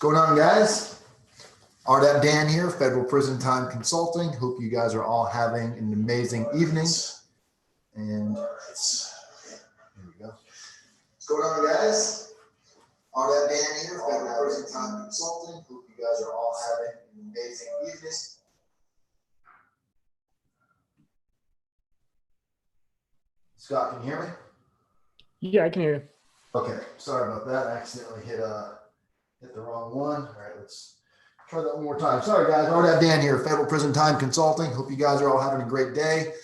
What's going on, guys? RDAP Dan here, Federal Prison Time Consulting. Hope you guys are all having an amazing evening. And here we go. What's going on, guys? RDAP Dan here, Federal Prison Time Consulting. Hope you guys are all having an amazing evening. Scott, can you hear me? Yeah, I can hear you. Okay, sorry about that. I accidentally hit the wrong one. All right, let's try that one more time. Sorry, guys. RDAP Dan here, Federal Prison Time Consulting. Hope you guys are all having a great day.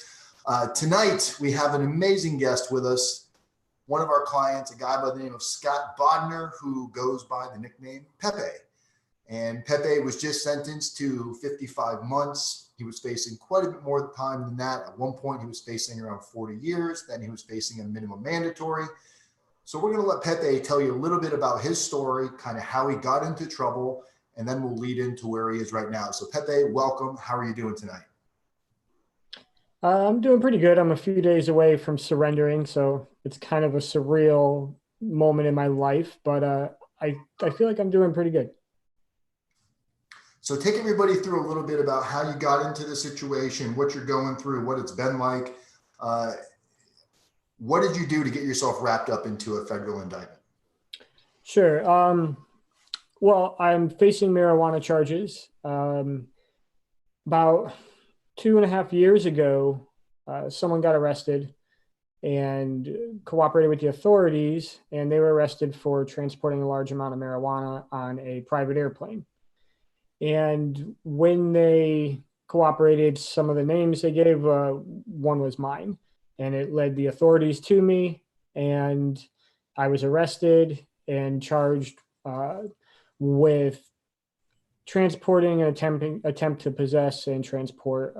Tonight, we have an amazing guest with us. One of our clients, a guy by the name of Scott Bodnar, who goes by the nickname Pepe. And Pepe was just sentenced to 55 months. He was facing quite a bit more time than that. At one point, he was facing around 40 years. Then he was facing a minimum mandatory. So we're going to let Pepe tell you a little bit about his story, kind of how he got into trouble, and then we'll lead into where he is right now. So Pepe, welcome. How are you doing tonight? I'm doing pretty good. I'm a few days away from surrendering, so it's kind of a surreal moment in my life, but I feel like I'm doing pretty good. So take everybody through a little bit about how you got into the situation, what you're going through, what it's been like. What did you do to get yourself wrapped up into a federal indictment? Sure. Well, I'm facing marijuana charges. About 2.5 years ago, someone got arrested and cooperated with the authorities, and they were arrested for transporting a large amount of marijuana on a private airplane. And when they cooperated, some of the names they gave, one was mine. And it led the authorities to me, and I was arrested and charged with transporting and attempt to possess and transport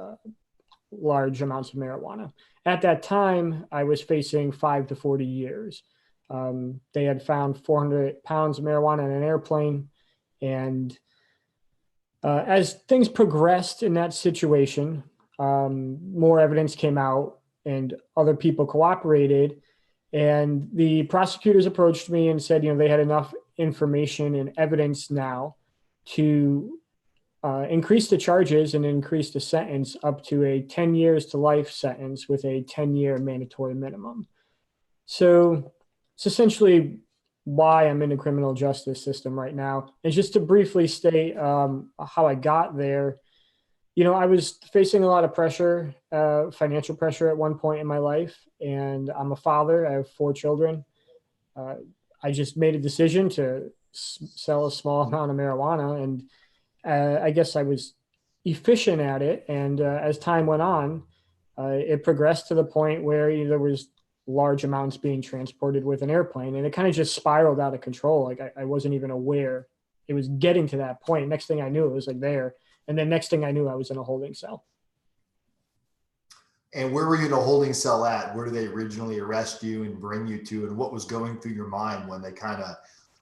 large amounts of marijuana. At that time, I was facing 5 to 40 years. They had found 400 pounds of marijuana in an airplane, and as things progressed in that situation, more evidence came out and other people cooperated, and the prosecutors approached me and said, they had enough information and evidence now to increase the charges and increase the sentence up to a 10 years to life sentence with a 10-year mandatory minimum. So it's essentially why I'm in the criminal justice system right now. And just to briefly state how I got there, I was facing a lot of pressure, financial pressure at one point in my life, and I'm a father. I have 4 children. I just made a decision to sell a small amount of marijuana, and I guess I was efficient at it. And as time went on, it progressed to the point where there was large amounts being transported with an airplane, and it kind of just spiraled out of control. Like I wasn't even aware it was getting to that point. Next thing I knew, it was like there. And then next thing I knew, I was in a holding cell. And where were you in a holding cell at? Where did they originally arrest you and bring you to? And what was going through your mind when they kind of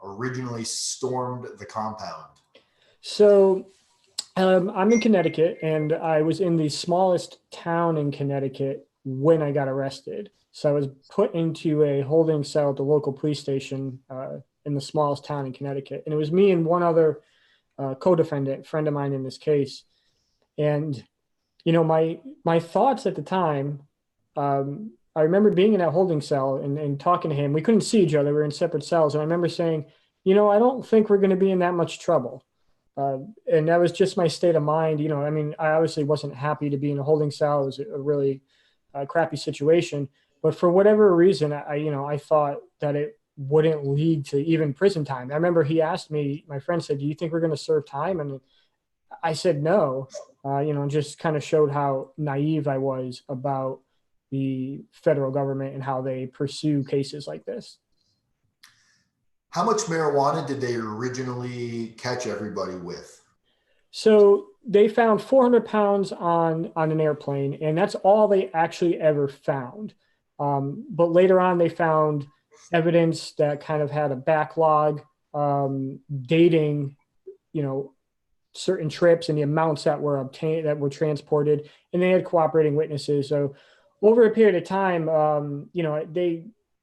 originally stormed the compound? So I'm in Connecticut, and I was in the smallest town in Connecticut when I got arrested. So I was put into a holding cell at the local police station in the smallest town in Connecticut. And it was me and one other co-defendant, friend of mine in this case. And, my thoughts at the time, I remember being in that holding cell and talking to him. We couldn't see each other. We were in separate cells. And I remember saying, I don't think we're going to be in that much trouble. And that was just my state of mind. I obviously wasn't happy to be in a holding cell. It was a really crappy situation. But for whatever reason, I thought that it wouldn't lead to even prison time. I remember he asked me, my friend said, "Do you think we're going to serve time?" And I said no, just kind of showed how naive I was about the federal government and how they pursue cases like this. How much marijuana did they originally catch everybody with? So they found 400 pounds on an airplane, and that's all they actually ever found. But later on, they found evidence that kind of had a backlog dating, certain trips and the amounts that were obtained, that were transported, and they had cooperating witnesses. So over a period of time,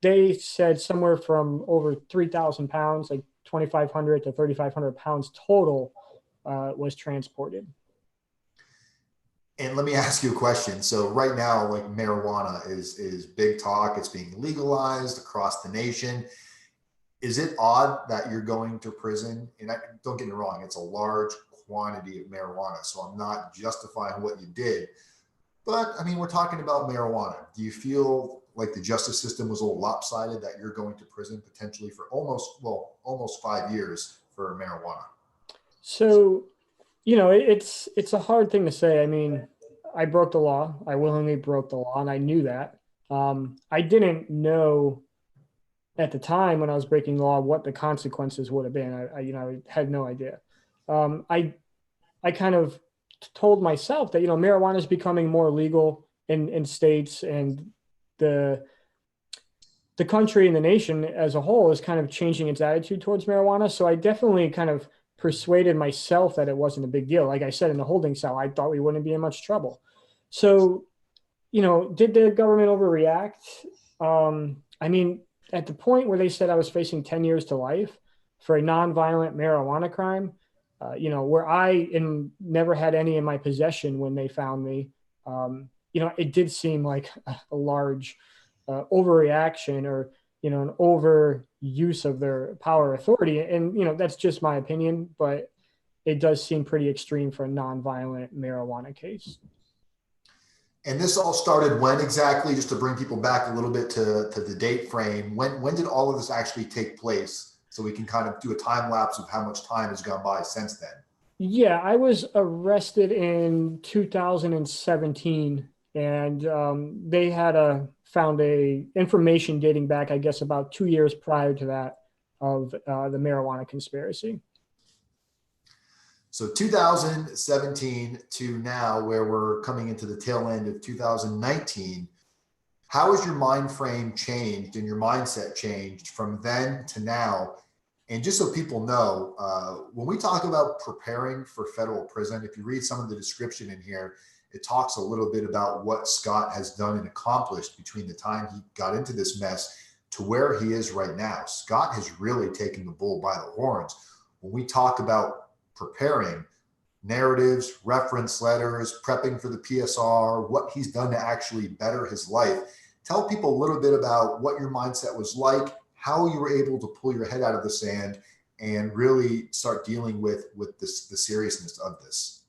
they said somewhere from over 3,000 pounds, like 2,500 to 3,500 pounds total was transported. And let me ask you a question. So right now, like marijuana is big talk. It's being legalized across the nation. Is it odd that you're going to prison? And don't get me wrong, it's a large quantity of marijuana. So I'm not justifying what you did. But I mean, we're talking about marijuana. Do you feel like the justice system was a little lopsided that you're going to prison potentially for almost 5 years for marijuana? So, it's a hard thing to say. I mean, I broke the law. I willingly broke the law, and I knew that. I didn't know at the time when I was breaking the law what the consequences would have been. I had no idea. I kind of told myself that marijuana is becoming more legal in states, and the country and the nation as a whole is kind of changing its attitude towards marijuana. So I definitely kind of persuaded myself that it wasn't a big deal. Like I said, in the holding cell, I thought we wouldn't be in much trouble. So, did the government overreact? I mean, at the point where they said I was facing 10 years to life for a nonviolent marijuana crime, where I never had any in my possession when they found me, it did seem like a large overreaction, or an overuse of their power authority. And that's just my opinion, but it does seem pretty extreme for a nonviolent marijuana case. And this all started when exactly, just to bring people back a little bit to the date frame, when did all of this actually take place, so we can kind of do a time lapse of how much time has gone by since then? Yeah, I was arrested in 2017, and they had found a information dating back, I guess, about 2 years prior to that, of the marijuana conspiracy. So 2017 to now, where we're coming into the tail end of 2019, how has your mind frame changed and your mindset changed from then to now? And just so people know, when we talk about preparing for federal prison, if you read some of the description in here, it talks a little bit about what Scott has done and accomplished between the time he got into this mess to where he is right now. Scott has really taken the bull by the horns. When we talk about preparing narratives, reference letters, prepping for the PSR, what he's done to actually better his life, tell people a little bit about what your mindset was like, how you were able to pull your head out of the sand and really start dealing with the seriousness of this.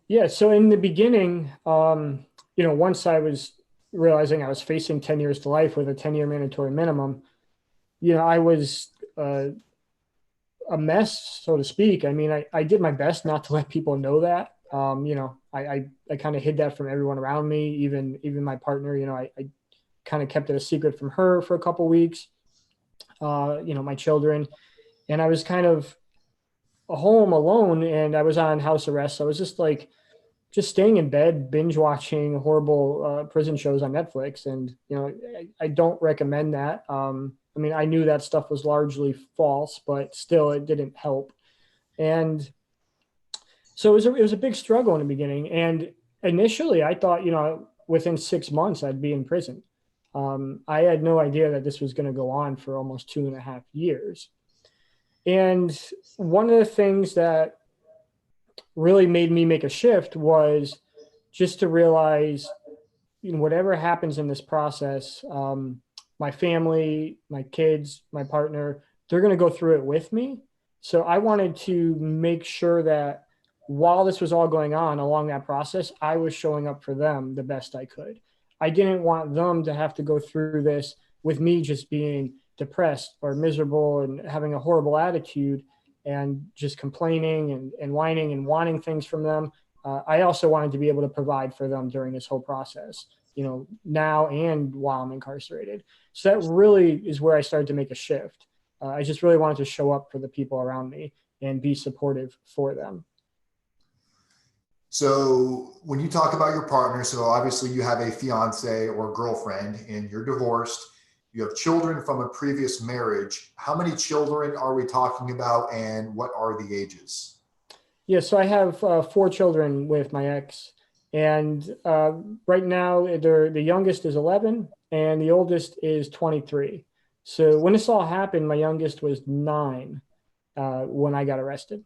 Yeah. So in the beginning, once I was realizing I was facing 10 years to life with a 10-year mandatory minimum, I was a mess, so to speak. I mean, I did my best not to let people know that. I kind of hid that from everyone around me, even my partner. I kind of kept it a secret from her for a couple of weeks. My children, and I was kind of home alone, and I was on house arrest. So I was just staying in bed, binge watching horrible prison shows on Netflix. And, I don't recommend that. I mean, I knew that stuff was largely false, but still it didn't help. And so it was a big struggle in the beginning. And initially I thought, within 6 months I'd be in prison. I had no idea that this was going to go on for almost 2.5 years. And one of the things that really made me make a shift was just to realize, whatever happens in this process, my family, my kids, my partner, they're going to go through it with me. So I wanted to make sure that while this was all going on along that process, I was showing up for them the best I could. I didn't want them to have to go through this with me just being depressed or miserable and having a horrible attitude and just complaining and whining and wanting things from them. I also wanted to be able to provide for them during this whole process, now and while I'm incarcerated. So that really is where I started to make a shift. I just really wanted to show up for the people around me and be supportive for them. So when you talk about your partner, so obviously you have a fiance or girlfriend and you're divorced, you have children from a previous marriage. How many children are we talking about and what are the ages? Yeah, so I have 4 children with my ex. And right now, the youngest is 11 and the oldest is 23. So when this all happened, my youngest was 9 when I got arrested.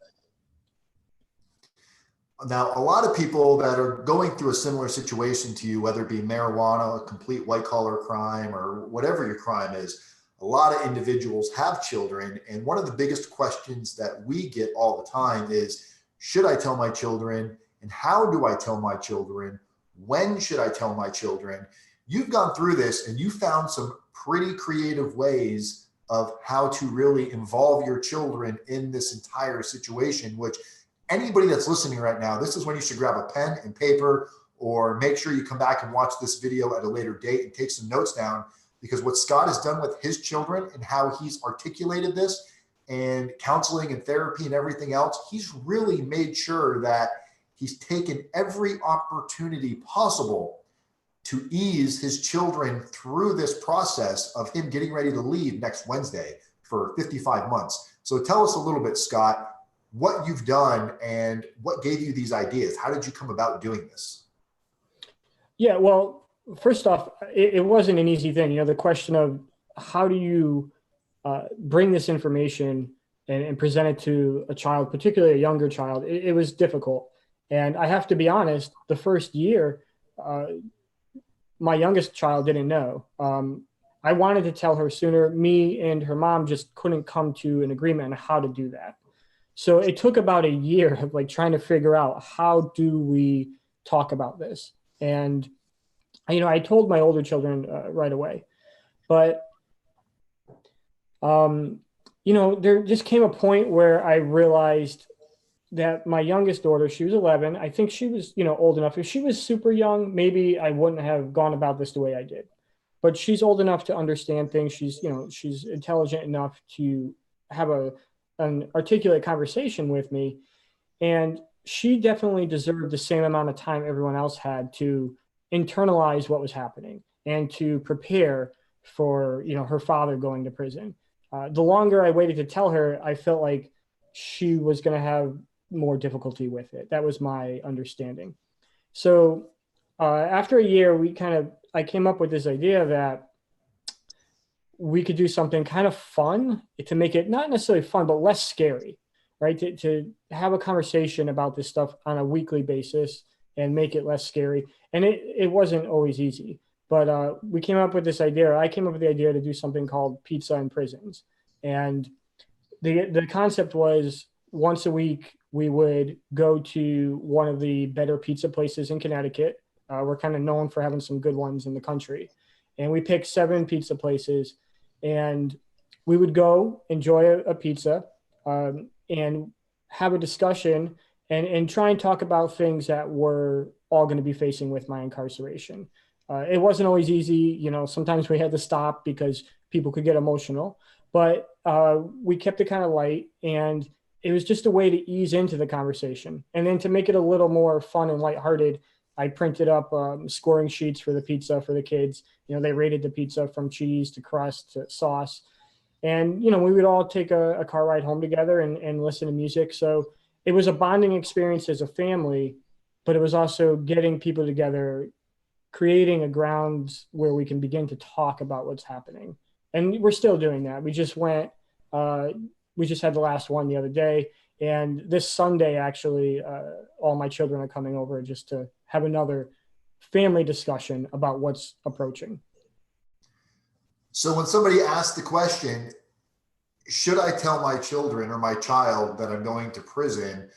Now, a lot of people that are going through a similar situation to you, whether it be marijuana, a complete white collar crime, or whatever your crime is, a lot of individuals have children. And one of the biggest questions that we get all the time is, should I tell my children? And how do I tell my children? When should I tell my children? You've gone through this and you found some pretty creative ways of how to really involve your children in this entire situation, which anybody that's listening right now, this is when you should grab a pen and paper, or make sure you come back and watch this video at a later date and take some notes down, because what Scott has done with his children and how he's articulated this and counseling and therapy and everything else, he's really made sure that he's taken every opportunity possible to ease his children through this process of him getting ready to leave next Wednesday for 55 months. So tell us a little bit, Scott, what you've done and what gave you these ideas. How did you come about doing this? Yeah, well, first off, it wasn't an easy thing. The question of how do you bring this information and present it to a child, particularly a younger child, it was difficult. And I have to be honest, the first year, my youngest child didn't know. I wanted to tell her sooner. Me and her mom just couldn't come to an agreement on how to do that. So it took about a year of like trying to figure out, how do we talk about this? And, I told my older children right away, but, there just came a point where I realized that my youngest daughter, she was 11. I think she was, old enough. If she was super young, maybe I wouldn't have gone about this the way I did, but she's old enough to understand things. She's intelligent enough to have an articulate conversation with me. And she definitely deserved the same amount of time everyone else had to internalize what was happening and to prepare for, her father going to prison. The longer I waited to tell her, I felt like she was going to have more difficulty with it. That was my understanding. So after a year, I came up with this idea that we could do something kind of fun to make it not necessarily fun, but less scary, right? To have a conversation about this stuff on a weekly basis and make it less scary. And it wasn't always easy, but we came up with this idea. I came up with the idea to do something called Pizza in Prisons. And the concept was, once a week, we would go to one of the better pizza places in Connecticut. We're kind of known for having some good ones in the country. And we picked 7 pizza places, and we would go enjoy a pizza and have a discussion and try and talk about things that we're all going to be facing with my incarceration. It wasn't always easy. Sometimes we had to stop because people could get emotional, but we kept it kind of light, and it was just a way to ease into the conversation. And then to make it a little more fun and lighthearted, I printed up scoring sheets for the pizza for the kids. They rated the pizza from cheese to crust to sauce. And, we would all take a car ride home together and listen to music. So it was a bonding experience as a family, but it was also getting people together, creating a ground where we can begin to talk about what's happening. And we're still doing that. We just had the last one the other day. And this Sunday, actually, all my children are coming over just to have another family discussion about what's approaching. So when somebody asks the question, should I tell my children or my child that I'm going to prison,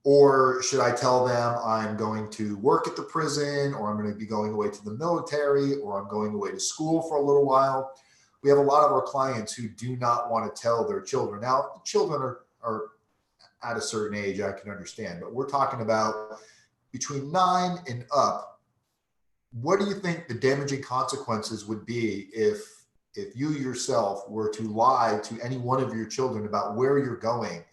or should I tell them I'm going to work at the prison, or I'm going to be going away to the military, or I'm going away to school for a little while? We have a lot of our clients who do not want to tell their children. Now, the children are at a certain age, I can understand, but we're talking about between 9 and up. What do you think the damaging consequences would be if you yourself were to lie to any one of your children about where you're going?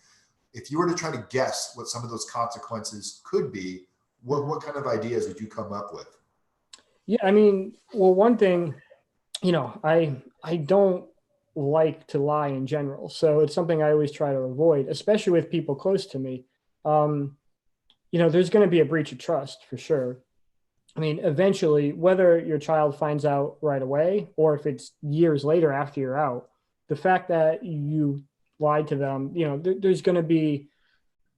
If you were to try to guess what some of those consequences could be, what kind of ideas would you come up with? Yeah, well, one thing, I don't like to lie in general. So it's something I always try to avoid, especially with people close to me. There's going to be a breach of trust for sure. I mean, eventually, whether your child finds out right away or if it's years later after you're out, the fact that you lied to them, there's going to be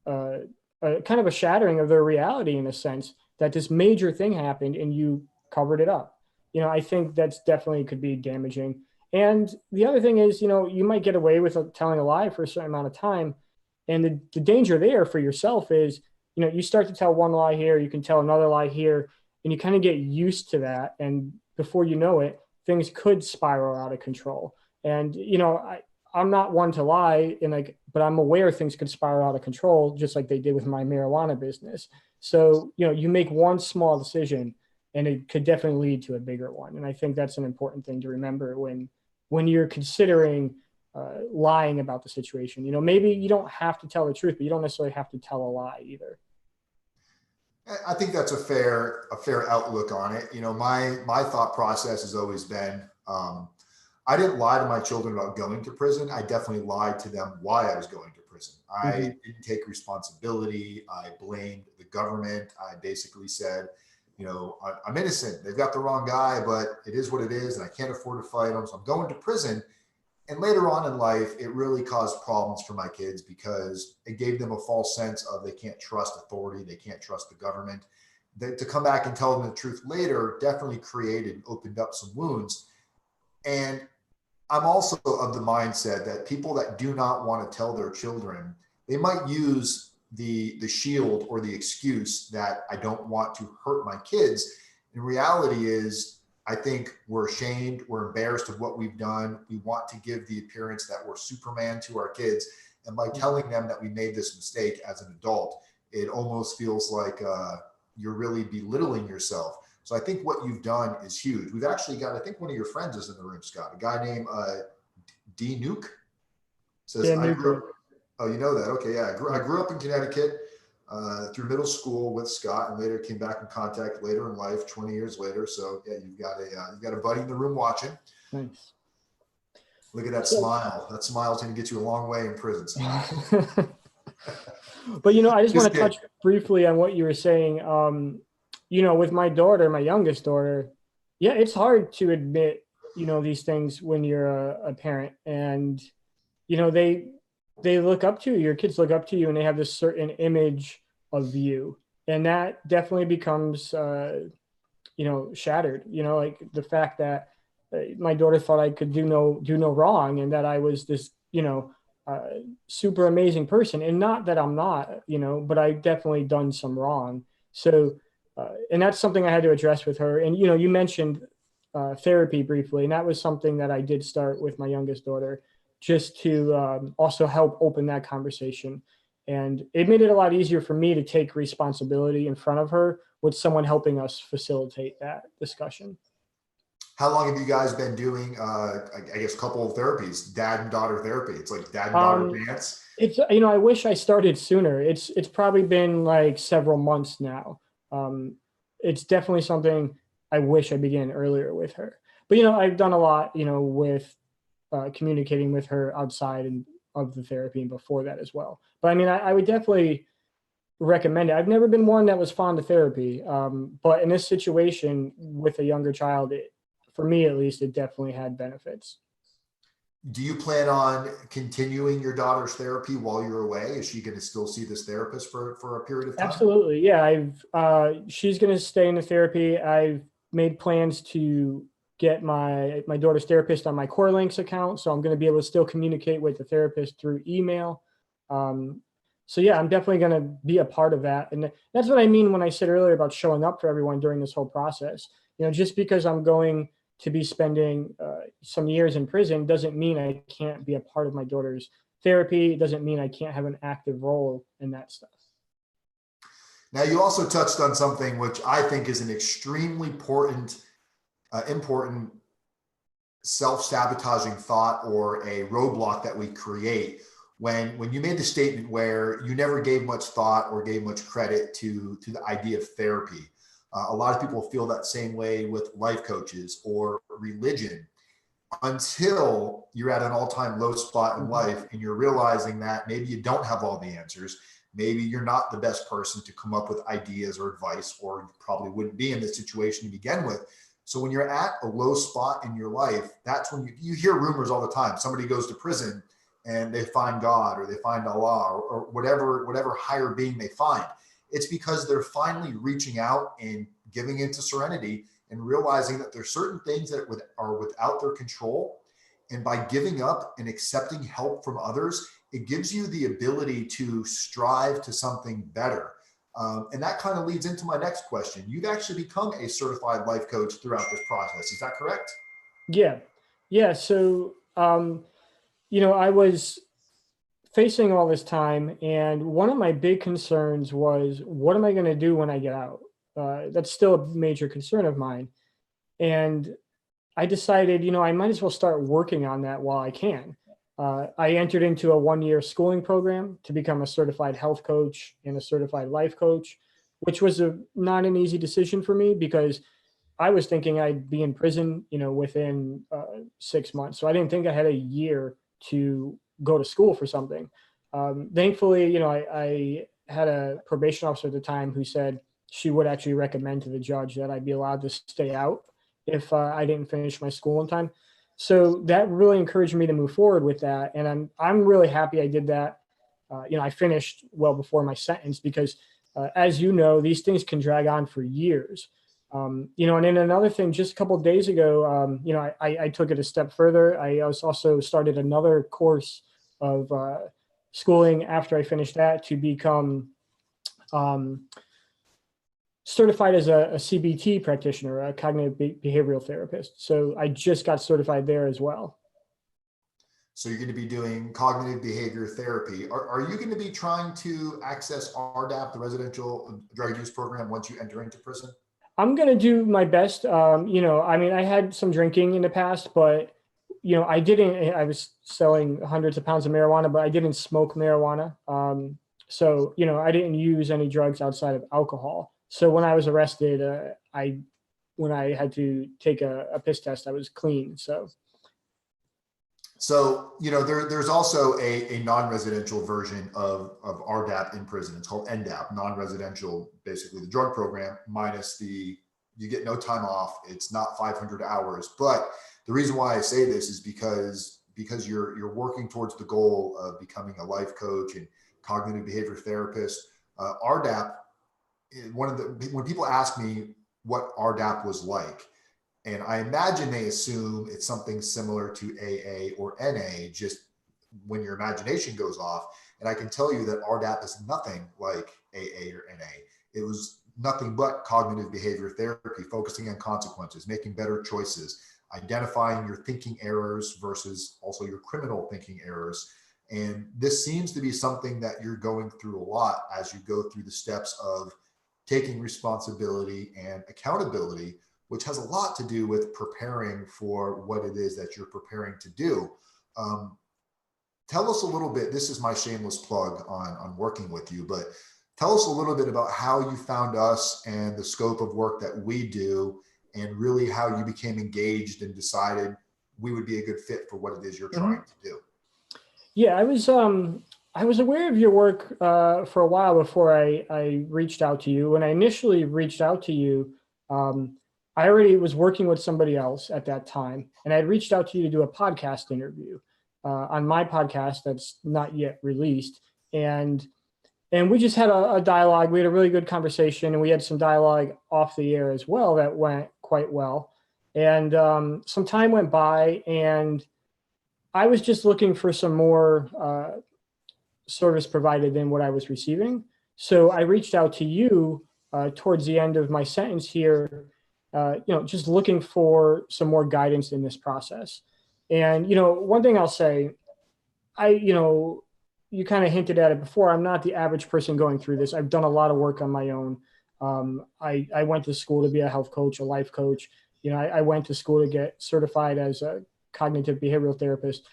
uh, a kind of a shattering of their reality in a sense that this major thing happened and you covered it up. I think that's definitely could be damaging. And the other thing is, you might get away with telling a lie for a certain amount of time. And the danger there for yourself is, you start to tell one lie here, you can tell another lie here, and you kind of get used to that. And before you know it, things could spiral out of control. And, I'm not one to lie but I'm aware things could spiral out of control, just like they did with my marijuana business. So, you make one small decision and it could definitely lead to a bigger one. And I think that's an important thing to remember when you're considering lying about the situation. Maybe you don't have to tell the truth, but you don't necessarily have to tell a lie either. I think that's a fair outlook on it. My thought process has always been, I didn't lie to my children about going to prison. I definitely lied to them why I was going to prison. I didn't take responsibility. I blamed the government. I basically said, I'm innocent. They've got the wrong guy, but it is what it is, and I can't afford to fight them, so I'm going to prison. And later on in life, it really caused problems for my kids because it gave them a false sense of they can't trust authority, they can't trust the government. To come back and tell them the truth later definitely created and opened up some wounds. And I'm also of the mindset that people that do not want to tell their children, they might use the shield or the excuse that I don't want to hurt my kids. In reality is, I think we're ashamed, we're embarrassed of what we've done. We want to give the appearance that we're Superman to our kids. And by telling them that we made this mistake as an adult, it almost feels like you're really belittling yourself. So I think what you've done is huge. We've actually got, I think one of your friends is in the room, Scott, a guy named D Nuke says, Dan Newkirk. Oh, you know that? Okay, yeah. I grew up in Connecticut through middle school with Scott, and later came back in contact later in life, 20 years later. So yeah, you've got a buddy in the room watching. Nice. Look at that smile. That smile's going to get you a long way in prison. But I just want to touch briefly on what you were saying. With my daughter, my youngest daughter, yeah, it's hard to admit, these things when you're a parent, and they look up to you, your kids look up to you, and they have this certain image of you, and that definitely becomes shattered. Like the fact that my daughter thought I could do no wrong, and that I was this super amazing person, and not that I'm not, but I definitely done some wrong. So and that's something I had to address with her. And you mentioned therapy briefly, and that was something that I did start with my youngest daughter, just to also help open that conversation. And it made it a lot easier for me to take responsibility in front of her with someone helping us facilitate that discussion. How long have you guys been doing, I guess, couple of therapies, dad and daughter therapy? It's like dad and daughter dance. It's, I wish I started sooner. It's probably been like several months now. It's definitely something I wish I began earlier with her. But, I've done a lot, with communicating with her outside of the therapy and before that as well. But I mean, I would definitely recommend it. I've never been one that was fond of therapy. But in this situation with a younger child, for me at least, it definitely had benefits. Do you plan on continuing your daughter's therapy while you're away? Is she going to still see this therapist for a period of time? Absolutely. Yeah. She's going to stay in the therapy. I've made plans to get my daughter's therapist on my Core Links account. So I'm going to be able to still communicate with the therapist through email. So yeah, I'm definitely going to be a part of that. And that's what I mean when I said earlier about showing up for everyone during this whole process. Just because I'm going to be spending some years in prison doesn't mean I can't be a part of my daughter's therapy. It doesn't mean I can't have an active role in that stuff. Now, you also touched on something which I think is an extremely important self-sabotaging thought or a roadblock that we create when you made the statement where you never gave much thought or gave much credit to the idea of therapy. A lot of people feel that same way with life coaches or religion until you're at an all-time low spot in life and you're realizing that maybe you don't have all the answers. maybe you're not the best person to come up with ideas or advice, or you probably wouldn't be in this situation to begin with. So when you're at a low spot in your life, that's when you hear rumors all the time. Somebody goes to prison and they find God, or they find Allah, or whatever higher being they find. It's because they're finally reaching out and giving into serenity and realizing that there's certain things that are without their control. And by giving up and accepting help from others, it gives you the ability to strive to something better. And that kind of leads into my next question. You've actually become a certified life coach throughout this process. Is that correct? Yeah. Yeah. So, I was facing all this time, and one of my big concerns was, what am I going to do when I get out? That's still a major concern of mine. And I decided, I might as well start working on that while I can. I entered into a 1-year schooling program to become a certified health coach and a certified life coach, which was not an easy decision for me, because I was thinking I'd be in prison, within 6 months. So I didn't think I had a year to go to school for something. Thankfully, I had a probation officer at the time who said she would actually recommend to the judge that I'd be allowed to stay out if I didn't finish my school in time. So that really encouraged me to move forward with that. And I'm really happy I did that. I finished well before my sentence, because as you know, these things can drag on for years. And then another thing, just a couple of days ago, I took it a step further. I also started another course of schooling after I finished that to become certified as a CBT practitioner, a cognitive behavioral therapist. So I just got certified there as well. So you're going to be doing cognitive behavior therapy. Are you going to be trying to access RDAP, the residential drug use program, once you enter into prison? I'm going to do my best. I had some drinking in the past, but, I was selling hundreds of pounds of marijuana, but I didn't smoke marijuana. So, I didn't use any drugs outside of alcohol. So when I was arrested, when I had to take a piss test, I was clean. So there's also a non-residential version of RDAP in prison. It's called NDAP, non-residential, basically the drug program minus you get no time off. It's not 500 hours. But the reason why I say this is because you're working towards the goal of becoming a life coach and cognitive behavior therapist. RDAP, when people ask me what RDAP was like, and I imagine they assume it's something similar to AA or NA, just when your imagination goes off. And I can tell you that RDAP is nothing like AA or NA. It was nothing but cognitive behavior therapy, focusing on consequences, making better choices, identifying your thinking errors versus also your criminal thinking errors. And this seems to be something that you're going through a lot as you go through the steps of taking responsibility and accountability, which has a lot to do with preparing for what it is that you're preparing to do. Tell us a little bit, this is my shameless plug on working with you, but tell us a little bit about how you found us and the scope of work that we do, and really how you became engaged and decided we would be a good fit for what it is you're trying to do. Yeah, I was aware of your work for a while before I reached out to you. When I initially reached out to you, I already was working with somebody else at that time, and I had reached out to you to do a podcast interview on my podcast that's not yet released. And we just had a dialogue. We had a really good conversation, and we had some dialogue off the air as well that went quite well. And some time went by, and I was just looking for some more service provided than what I was receiving. So I reached out to you towards the end of my sentence here, just looking for some more guidance in this process. And, one thing I'll say, you kind of hinted at it before, I'm not the average person going through this. I've done a lot of work on my own. I went to school to be a health coach, a life coach. I went to school to get certified as a cognitive behavioral therapist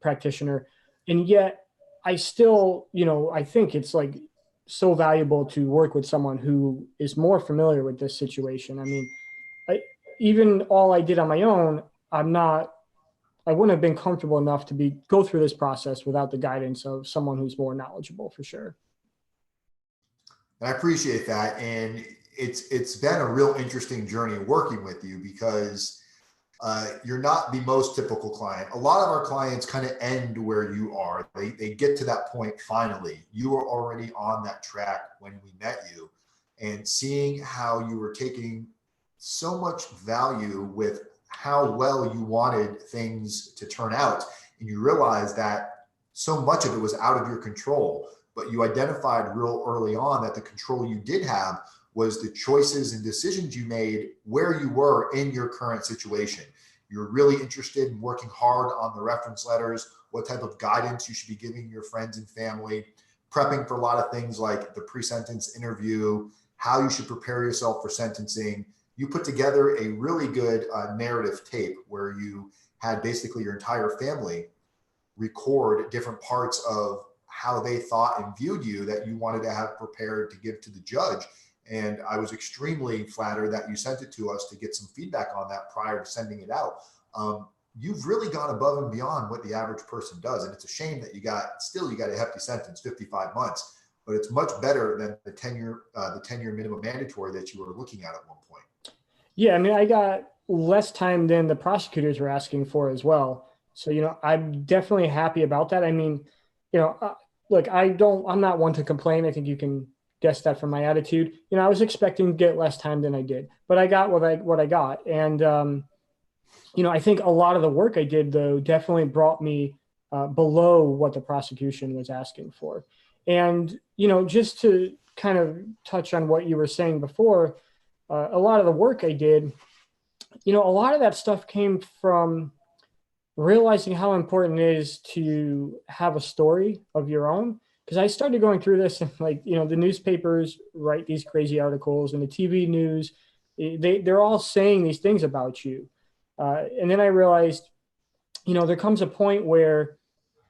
practitioner. And yet I still, I think it's like so valuable to work with someone who is more familiar with this situation. I mean, even all I did on my own, I wouldn't have been comfortable enough to go through this process without the guidance of someone who's more knowledgeable, for sure. And I appreciate that. And it's been a real interesting journey working with you because you're not the most typical client. A lot of our clients kind of end where you are. They get to that point finally. You were already on that track when we met you, and seeing how you were taking so much value with how well you wanted things to turn out. And you realize that so much of it was out of your control, but you identified real early on that the control you did have was the choices and decisions you made where you were in your current situation. You're really interested in working hard on the reference letters, what type of guidance you should be giving your friends and family, prepping for a lot of things like the pre-sentence interview, how you should prepare yourself for sentencing. You put together a really good narrative tape where you had basically your entire family record different parts of how they thought and viewed you that you wanted to have prepared to give to the judge. And I was extremely flattered that you sent it to us to get some feedback on that prior to sending it out. You've really gone above and beyond what the average person does. And it's a shame that you got a hefty sentence, 55 months, but it's much better than the 10-year minimum mandatory that you were looking at one point. Yeah, I mean, I got less time than the prosecutors were asking for as well. So, I'm definitely happy about that. I mean, look, I'm not one to complain. I think you can guess that from my attitude. I was expecting to get less time than I did, but I got what I got. And, I think a lot of the work I did, though, definitely brought me below what the prosecution was asking for. And, just to kind of touch on what you were saying before, a lot of the work I did, a lot of that stuff came from realizing how important it is to have a story of your own. Because I started going through this, and the newspapers write these crazy articles, and the TV news, they're all saying these things about you. And then I realized, there comes a point where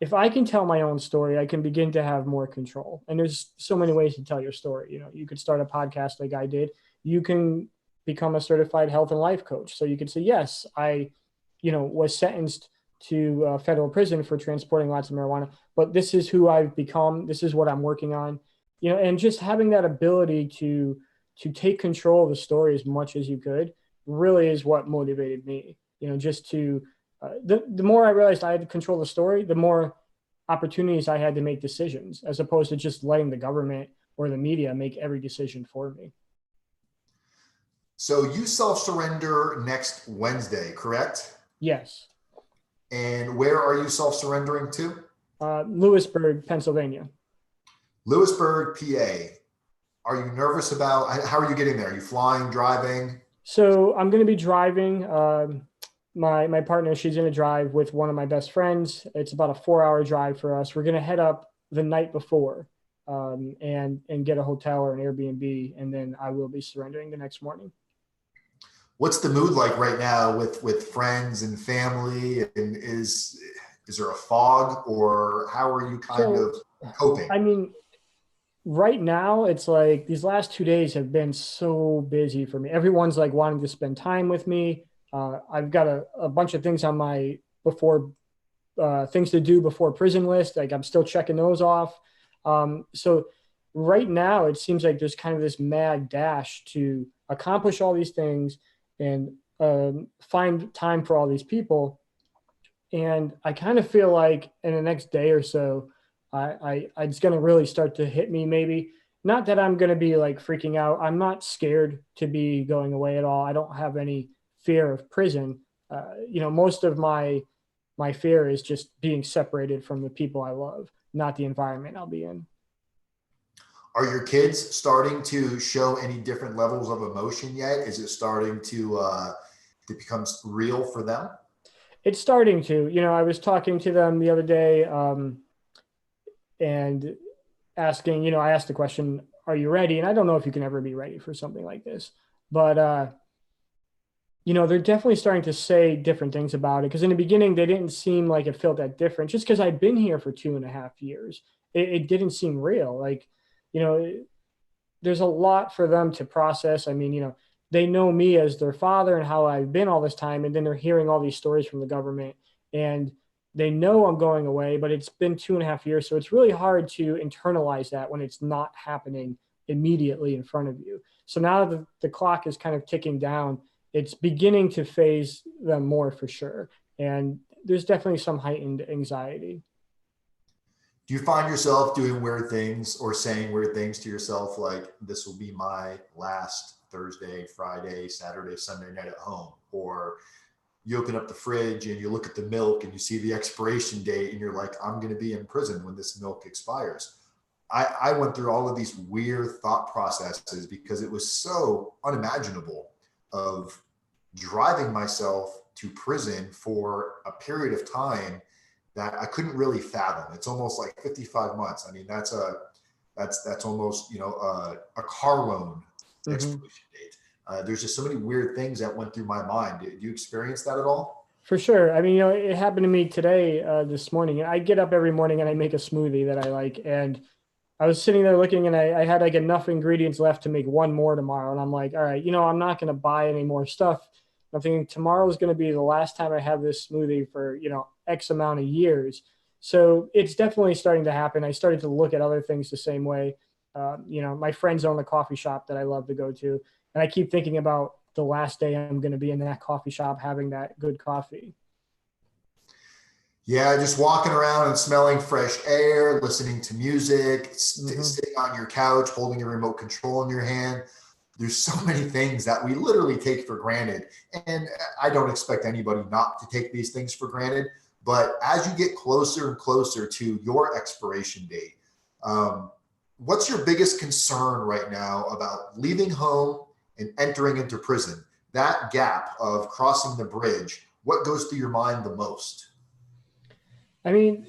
if I can tell my own story, I can begin to have more control. And there's so many ways to tell your story. You could start a podcast like I did. You can become a certified health and life coach. So you could say, yes, I, was sentenced to federal prison for transporting lots of marijuana, but this is who I've become. This is what I'm working on, and just having that ability to take control of the story as much as you could really is what motivated me, just to, the more I realized I had to control the story, the more opportunities I had to make decisions, as opposed to just letting the government or the media make every decision for me. So you self-surrender next Wednesday, correct? Yes. And where are you self-surrendering to? Lewisburg, Pennsylvania. Lewisburg, PA. Are you nervous about, how are you getting there? Are you flying, driving? So I'm going to be driving. My partner, she's going to drive with one of my best friends. It's about a 4-hour drive for us. We're going to head up the night before and get a hotel or an Airbnb, and then I will be surrendering the next morning. What's the mood like right now with friends and family? And is there a fog, or how are you kind of coping? I mean, right now it's like these last 2 days have been so busy for me. Everyone's like wanting to spend time with me. I've got a bunch of things on my things to do before prison list. Like I'm still checking those off. So right now it seems like there's kind of this mad dash to accomplish all these things and find time for all these people. And I kind of feel like in the next day or so, it's going to really start to hit me. Maybe not that I'm going to be like freaking out. I'm not scared to be going away at all. I don't have any fear of prison. Most of my fear is just being separated from the people I love, not the environment I'll be in. Are your kids starting to show any different levels of emotion yet? Is it starting to become real for them? It's starting to. I was talking to them the other day and asking, I asked the question, are you ready? And I don't know if you can ever be ready for something like this, but, they're definitely starting to say different things about it. Because in the beginning, they didn't seem like it felt that different. Just because I'd been here for 2.5 years, it didn't seem real. Like, there's a lot for them to process. I mean, they know me as their father and how I've been all this time. And then they're hearing all these stories from the government and they know I'm going away, but it's been 2.5 years. So it's really hard to internalize that when it's not happening immediately in front of you. So now that the clock is kind of ticking down, it's beginning to phase them more for sure. And there's definitely some heightened anxiety. Do you find yourself doing weird things or saying weird things to yourself, like this will be my last Thursday, Friday, Saturday, Sunday night at home? Or you open up the fridge and you look at the milk and you see the expiration date and you're like, I'm going to be in prison when this milk expires. I went through all of these weird thought processes because it was so unimaginable of driving myself to prison for a period of time that I couldn't really fathom. It's almost like 55 months. I mean, that's almost, a car loan Mhm. expiration date. There's just so many weird things that went through my mind. Did you experience that at all? For sure. I mean, it happened to me today, this morning. I get up every morning and I make a smoothie that I like. And I was sitting there looking and I had like enough ingredients left to make one more tomorrow. And I'm like, all right, I'm not going to buy any more stuff. I'm thinking tomorrow is going to be the last time I have this smoothie for, X amount of years. So it's definitely starting to happen. I started to look at other things the same way. My friends own a coffee shop that I love to go to. And I keep thinking about the last day I'm going to be in that coffee shop having that good coffee. Yeah, just walking around and smelling fresh air, listening to music, Hmm. sitting on your couch, holding a remote control in your hand. There's so many things that we literally take for granted. And I don't expect anybody not to take these things for granted. But as you get closer and closer to your expiration date, um, what's your biggest concern right now about leaving home and entering into prison? That gap of crossing the bridge, what goes through your mind the most? I mean,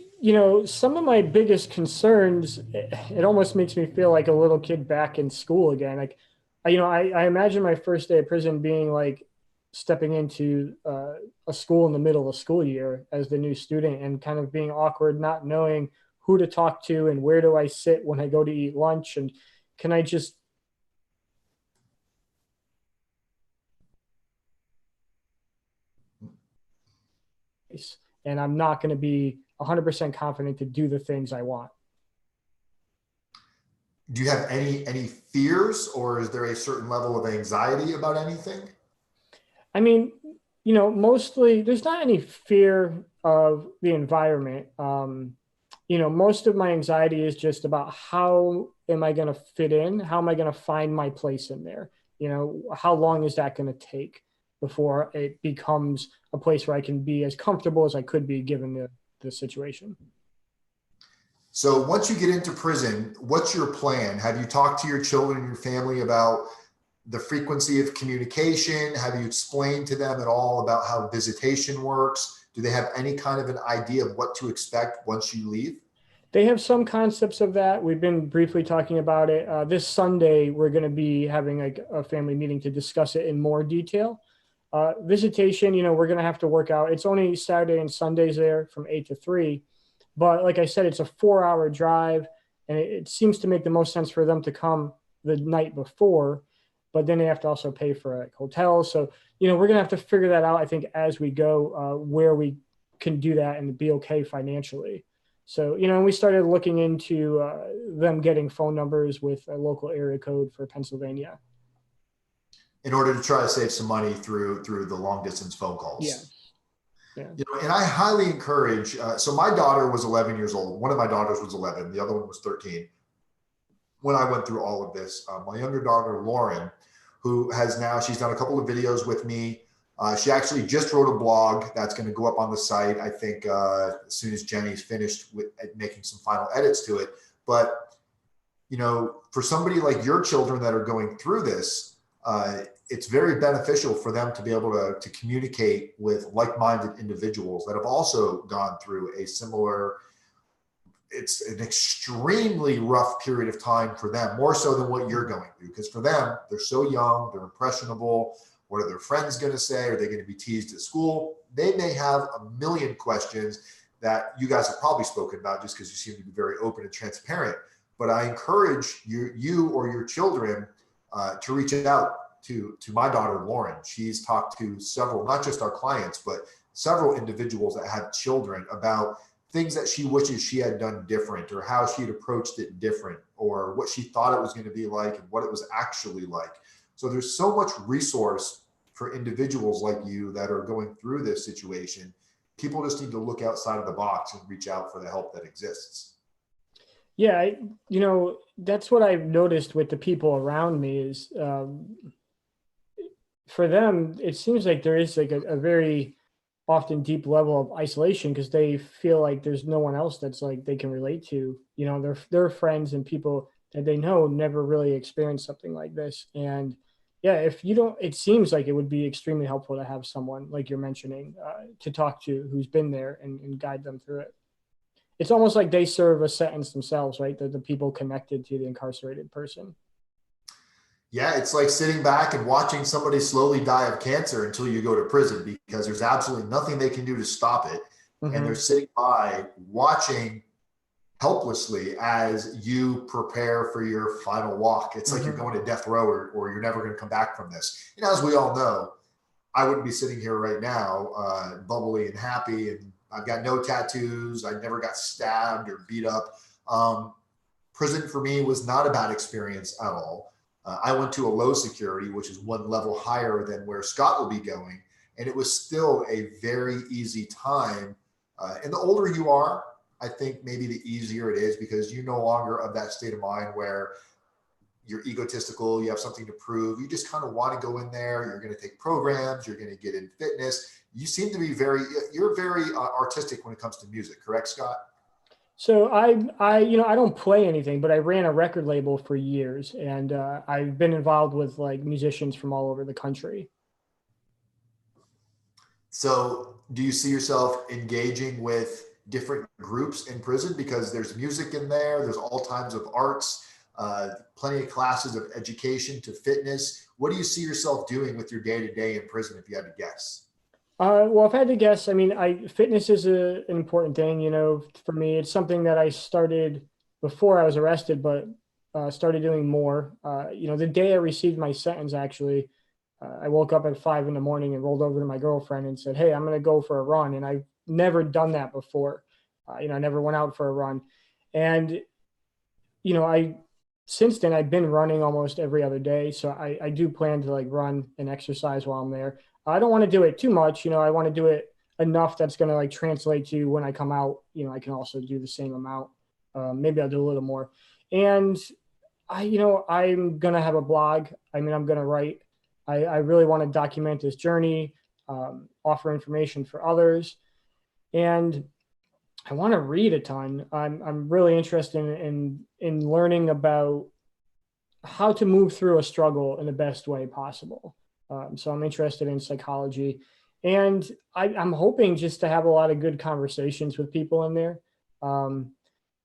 some of my biggest concerns, it almost makes me feel like a little kid back in school again. Like, I imagine my first day of prison being like stepping into a school in the middle of school year as the new student and kind of being awkward, not knowing who to talk to and where do I sit when I go to eat lunch. And can I just, and I'm not going to be 100% confident to do the things I want. Do you have any fears, or is there a certain level of anxiety about anything? I mean, mostly there's not any fear of the environment. Most of my anxiety is just about how am I going to fit in? How am I going to find my place in there? How long is that going to take before it becomes a place where I can be as comfortable as I could be given the situation? So once you get into prison, what's your plan? Have you talked to your children and your family about the frequency of communication? Have you explained to them at all about how visitation works? Do they have any kind of an idea of what to expect once you leave? They have some concepts of that. We've been briefly talking about it. This Sunday, we're going to be having like a family meeting to discuss it in more detail. Visitation, we're going to have to work out. It's only Saturday and Sundays there from 8 to 3. But like I said, it's a 4-hour drive, and it seems to make the most sense for them to come the night before. But then they have to also pay for like hotels. So, we're going to have to figure that out, I think, as we go, where we can do that and be okay financially. So, and we started looking into them getting phone numbers with a local area code for Pennsylvania. In order to try to save some money through the long distance phone Yeah. calls. Yeah. And I highly encourage. So my daughter was 11 years old. One of my daughters was 11. The other one was 13. When I went through all of this, my younger daughter Lauren, who has now she's done a couple of videos with me. She actually just wrote a blog that's going to go up on the site. I think as soon as Jenny's finished with making some final edits to it. But for somebody like your children that are going through this, it's very beneficial for them to be able to communicate with like-minded individuals that have also gone through a similar. It's an extremely rough period of time for them, more so than what you're going through, because for them, they're so young, they're impressionable. What are their friends going to say? Are they going to be teased at school? They may have a million questions that you guys have probably spoken about just because you seem to be very open and transparent. But I encourage you or your children to reach out to my daughter, Lauren. She's talked to several, not just our clients, but several individuals that have children about things that she wishes she had done different, or how she had approached it different, or what she thought it was going to be like and what it was actually like. So there's so much resource for individuals like you that are going through this situation. People just need to look outside of the box and reach out for the help that exists. Yeah, that's what I've noticed with the people around me is for them, it seems like there is like a very often deep level of isolation because they feel like there's no one else that's like they can relate to. Their friends and people that they know never really experienced something like this. And yeah, if you don't, it seems like it would be extremely helpful to have someone like you're mentioning to talk to who's been there and guide them through it. It's almost like they serve a sentence themselves, right? The people connected to the incarcerated person. Yeah, it's like sitting back and watching somebody slowly die of cancer until you go to prison, because there's absolutely nothing they can do to stop it. And they're Mm-hmm. sitting by watching helplessly as you prepare for your final walk. It's like you're Mm-hmm. going to death row, or you're never going to come back from this. And as we all know, I wouldn't be sitting here right now, bubbly and happy. And I've got no tattoos. I never got stabbed or beat up. Um, Prison for me was not a bad experience at all. I went to a low security, which is one level higher than where Scott will be going. And it was still a very easy time. And the older you are, I think maybe the easier it is, because you're no longer of that state of mind where you're egotistical, you have something to prove. You just kind of want to go in there. You're going to take programs. You're going to get in fitness. You seem to be you're very artistic when it comes to music, correct, Scott? So I don't play anything, but I ran a record label for years, and I've been involved with like musicians from all over the country. So do you see yourself engaging with different groups in prison? Because there's music in there, there's all kinds of arts, plenty of classes of education to fitness. What do you see yourself doing with your day to day in prison, if you had to guess? Well, if I had to guess, I mean, fitness is an important thing. For me. It's something that I started before I was arrested, but started doing more. The day I received my sentence, actually, I woke up at 5 in the morning and rolled over to my girlfriend and said, "Hey, I'm going to go for a run." And I've never done that before. I never went out for a run, and I since then I've been running almost every other day. So I do plan to like run and exercise while I'm there. I don't want to do it too much. I want to do it enough that's going to like translate to when I come out. I can also do the same amount. Maybe I'll do a little more. And I'm going to have a blog. I mean, I'm going to write. I really want to document this journey, offer information for others. And I want to read a ton. I'm really interested in learning about how to move through a struggle in the best way possible. So I'm interested in psychology, and I'm hoping just to have a lot of good conversations with people in there. Um,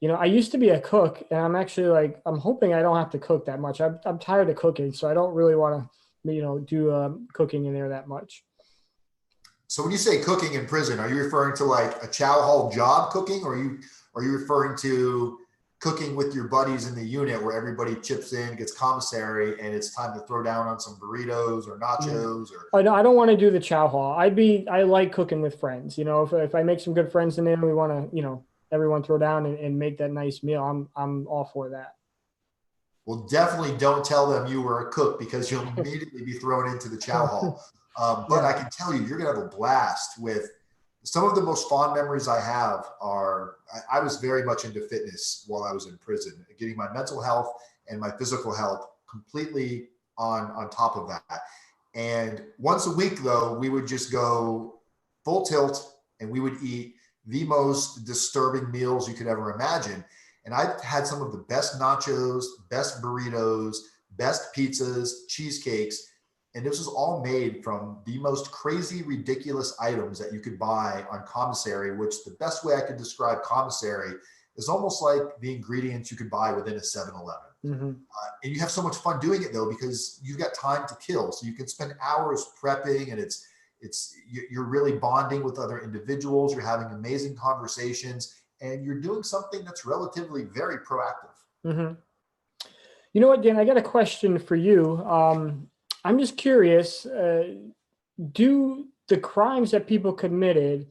I used to be a cook, and I'm actually like I'm hoping I don't have to cook that much. I'm tired of cooking, so I don't really want to do cooking in there that much. So when you say cooking in prison, are you referring to like a chow hall job cooking, or are you referring to cooking with your buddies in the unit where everybody chips in, gets commissary, and it's time to throw down on some burritos or Yeah. nachos or I don't want to do the chow hall. I like cooking with friends. If I make some good friends in there, we want to, everyone throw down and make that nice meal. I'm all for that. well, definitely don't tell them you were a cook, because you'll immediately be thrown into the chow hall. But I Yeah. can tell you, you're going to have a blast with some of the most fond memories I have are I was very much into fitness while I was in prison, getting my mental health and my physical health completely on top of that. And once a week, though, we would just go full tilt and we would eat the most disturbing meals you could ever imagine. And I've had some of the best nachos, best burritos, best pizzas, cheesecakes. And this was all made from the most crazy, ridiculous items that you could buy on commissary, which the best way I could describe commissary is almost like the ingredients you could buy within a 7-Eleven. Hmm. And you have so much fun doing it, though, because you've got time to kill. So you can spend hours prepping, and you're really bonding with other individuals. You're having amazing conversations, and you're doing something that's relatively very proactive. Hmm. You know what, Dan? I got a question for you. I'm just curious. Do the crimes that people committed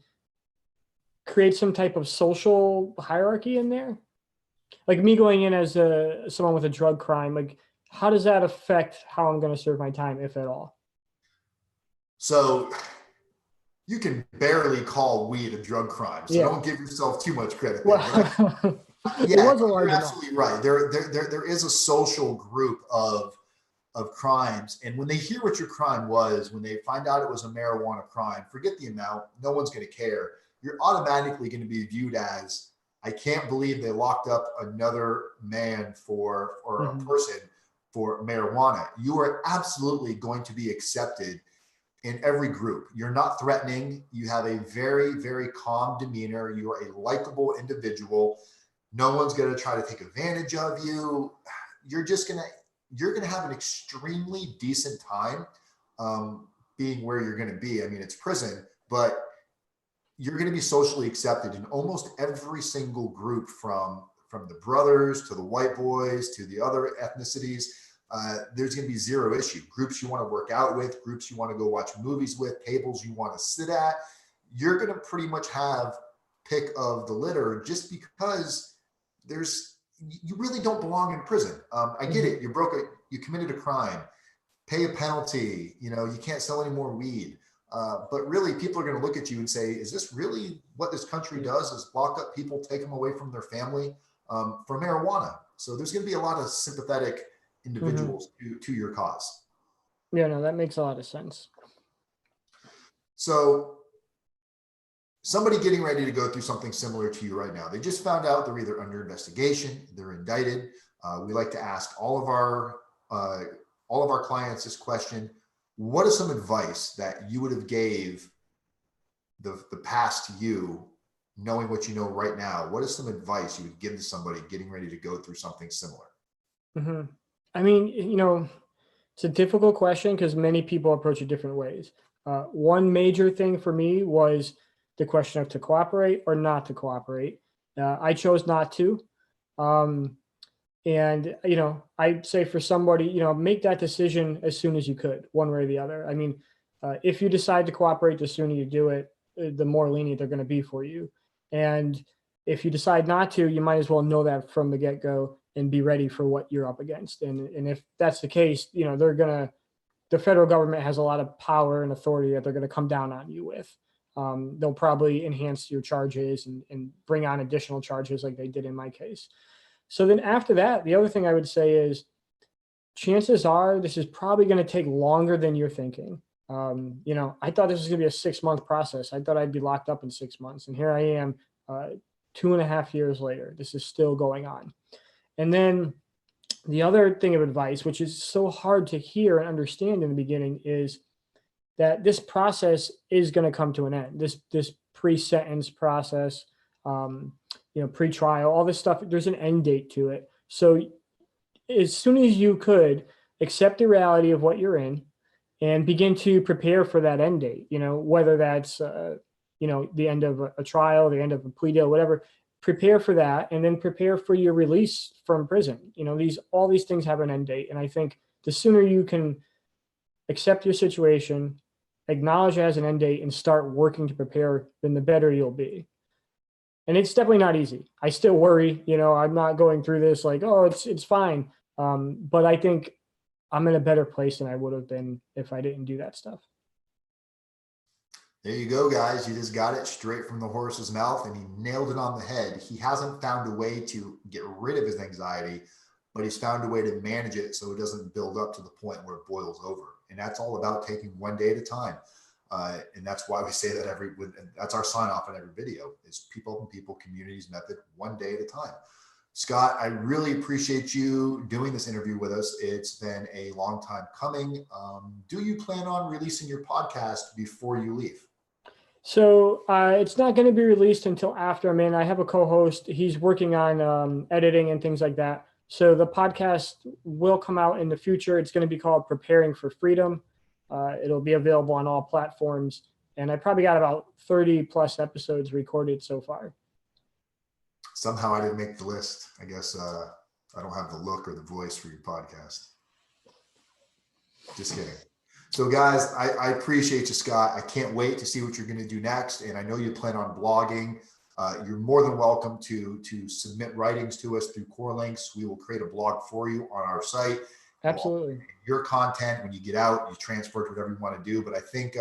create some type of social hierarchy in there? Like me going in as someone with a drug crime, like how does that affect how I'm going to serve my time, if at all? So you can barely call weed a drug crime. So Yeah. don't give yourself too much credit there. Well, it Yeah, was a large you're amount. absolutely right. There is a social group of crimes. And when they hear what your crime was, when they find out it was a marijuana crime, forget the amount. No one's going to care. You're automatically going to be viewed as, I can't believe they locked up another man or a person for marijuana. You are absolutely going to be accepted in every group. You're not threatening. You have a very, very calm demeanor. You are a likable individual. No one's going to try to take advantage of you. You're going to have an extremely decent time being where you're going to be. I mean, it's prison, but you're going to be socially accepted in almost every single group, from the brothers to the white boys to the other ethnicities. There's going to be zero issue. Groups you want to work out with, groups you want to go watch movies with, tables you want to sit at. You're going to pretty much have pick of the litter, just because you really don't belong in prison. I get it. You committed a crime, pay a penalty. You can't sell any more weed. But really, people are going to look at you and say, is this really what this country does, is lock up people, take them away from their family for marijuana? So there's going to be a lot of sympathetic individuals to your cause. Yeah, no, that makes a lot of sense. So somebody getting ready to go through something similar to you right now, they just found out they're either under investigation, they're indicted. We like to ask all of our clients this question: what is some advice that you would have gave the past you, knowing what you know right now? What is some advice you would give to somebody getting ready to go through something similar? I mean, it's a difficult question because many people approach it different ways. One major thing for me was the question of to cooperate or not to cooperate. I chose not to. And, I'd say for somebody, make that decision as soon as you could, one way or the other. I mean, if you decide to cooperate, the sooner you do it, the more lenient they're going to be for you. And if you decide not to, you might as well know that from the get-go and be ready for what you're up against. And if that's the case, the federal government has a lot of power and authority that they're going to come down on you with. They'll probably enhance your charges and bring on additional charges like they did in my case. So then after that, the other thing I would say is chances are this is probably going to take longer than you're thinking. I thought this was going to be a 6-month process. I thought I'd be locked up in 6 months. And here I am 2.5 years later. This is still going on. And then the other thing of advice, which is so hard to hear and understand in the beginning, is that this process is going to come to an end. This pre-sentence process, pre-trial, all this stuff, there's an end date to it. So as soon as you could, accept the reality of what you're in and begin to prepare for that end date, whether that's, the end of a trial, the end of a plea deal, whatever. Prepare for that, and then prepare for your release from prison. All these things have an end date. And I think the sooner you can accept your situation, acknowledge it as an end date, and start working to prepare, then the better you'll be. And it's definitely not easy. I still worry, I'm not going through this like, oh, it's fine. But I think I'm in a better place than I would have been if I didn't do that stuff. There you go, guys. You just got it straight from the horse's mouth, and he nailed it on the head. He hasn't found a way to get rid of his anxiety, but he's found a way to manage it so it doesn't build up to the point where it boils over. And that's all about taking one day at a time. And that's why we say that that's our sign off on every video, is people, communities, method, one day at a time. Scott, I really appreciate you doing this interview with us. It's been a long time coming. Do you plan on releasing your podcast before you leave? So it's not going to be released until after. I mean, I have a co-host. He's working on editing and things like that. So the podcast will come out in the future. It's going to be called Preparing for Freedom. It'll be available on all platforms. And I probably got about 30 plus episodes recorded so far. Somehow I didn't make the list. I guess I don't have the look or the voice for your podcast. Just kidding. So guys, I appreciate you, Scott. I can't wait to see what you're going to do next. And I know you plan on blogging. You're more than welcome to submit writings to us through core links. We will create a blog for you on our site. Absolutely. Your content, when you get out, you transfer it to whatever you want to do. But I think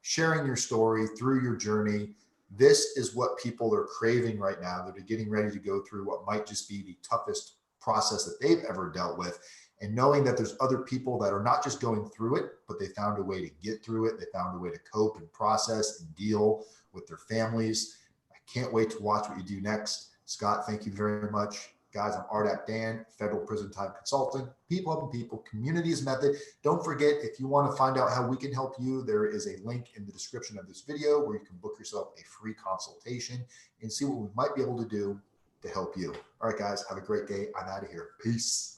sharing your story through your journey, this is what people are craving right now. That are getting ready to go through what might just be the toughest process that they've ever dealt with. And knowing that there's other people that are not just going through it, but they found a way to get through it. They found a way to cope and process and deal with their families. I can't wait to watch what you do next. Scott, thank you very much. Guys, I'm RDAP Dan, Federal Prison Time Consultant, people helping people, communities method. Don't forget, if you want to find out how we can help you, there is a link in the description of this video where you can book yourself a free consultation and see what we might be able to do to help you. All right, guys, have a great day. I'm out of here. Peace.